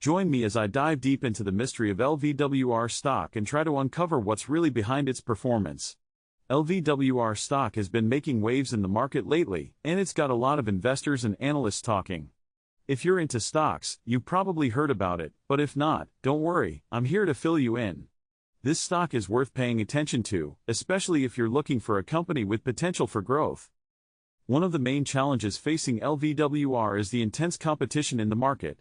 Join me as I dive deep into the mystery of LVWR stock and try to uncover what's really behind its performance. LVWR stock has been making waves in the market lately, and it's got a lot of investors and analysts talking. If you're into stocks, you've probably heard about it, but if not, don't worry, I'm here to fill you in. This stock is worth paying attention to, especially if you're looking for a company with potential for growth. One of the main challenges facing LVWR is the intense competition in the market.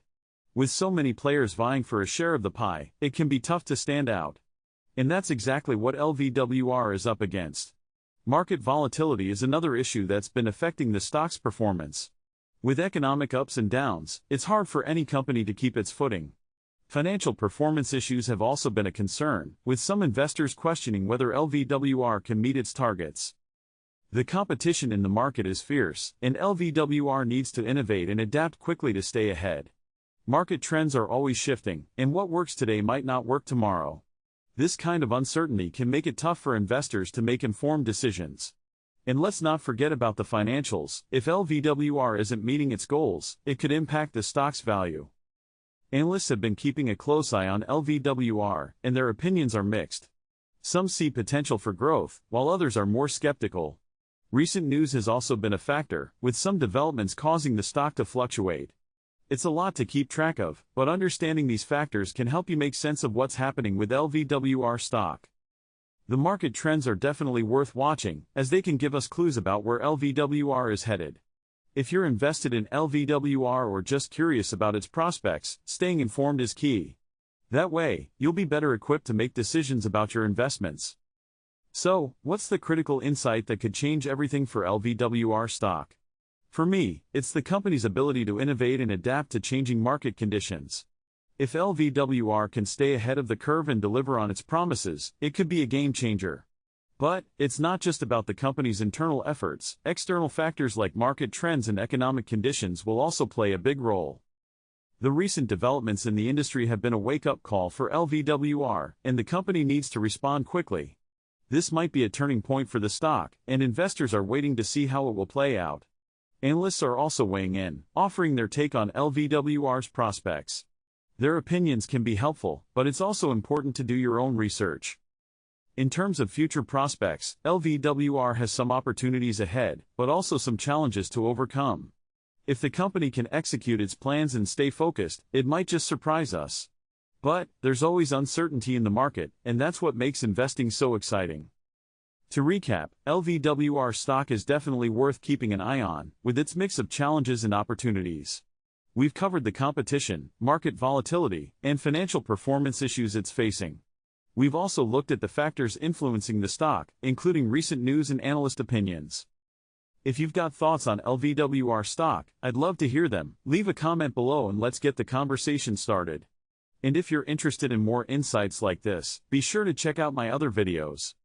With so many players vying for a share of the pie, it can be tough to stand out. And that's exactly what LVWR is up against. Market volatility is another issue that's been affecting the stock's performance. With economic ups and downs, it's hard for any company to keep its footing. Financial performance issues have also been a concern, with some investors questioning whether LVWR can meet its targets. The competition in the market is fierce, and LVWR needs to innovate and adapt quickly to stay ahead. Market trends are always shifting, and what works today might not work tomorrow. This kind of uncertainty can make it tough for investors to make informed decisions. And let's not forget about the financials. If LVWR isn't meeting its goals, it could impact the stock's value. Analysts have been keeping a close eye on LVWR, and their opinions are mixed. Some see potential for growth, while others are more skeptical. Recent news has also been a factor, with some developments causing the stock to fluctuate. It's a lot to keep track of, but understanding these factors can help you make sense of what's happening with LVWR stock. The market trends are definitely worth watching, as they can give us clues about where LVWR is headed. If you're invested in LVWR or just curious about its prospects, staying informed is key. That way, you'll be better equipped to make decisions about your investments. So, what's the critical insight that could change everything for LVWR stock? For me, it's the company's ability to innovate and adapt to changing market conditions. If LVWR can stay ahead of the curve and deliver on its promises, it could be a game changer. But, it's not just about the company's internal efforts. External factors like market trends and economic conditions will also play a big role. The recent developments in the industry have been a wake-up call for LVWR, and the company needs to respond quickly. This might be a turning point for the stock, and investors are waiting to see how it will play out. Analysts are also weighing in, offering their take on LVWR's prospects. Their opinions can be helpful, but it's also important to do your own research. In terms of future prospects, LVWR has some opportunities ahead, but also some challenges to overcome. If the company can execute its plans and stay focused, it might just surprise us. But, there's always uncertainty in the market, and that's what makes investing so exciting. To recap, LVWR stock is definitely worth keeping an eye on, with its mix of challenges and opportunities. We've covered the competition, market volatility, and financial performance issues it's facing. We've also looked at the factors influencing the stock, including recent news and analyst opinions. If you've got thoughts on LVWR stock, I'd love to hear them. Leave a comment below and let's get the conversation started. And if you're interested in more insights like this, be sure to check out my other videos.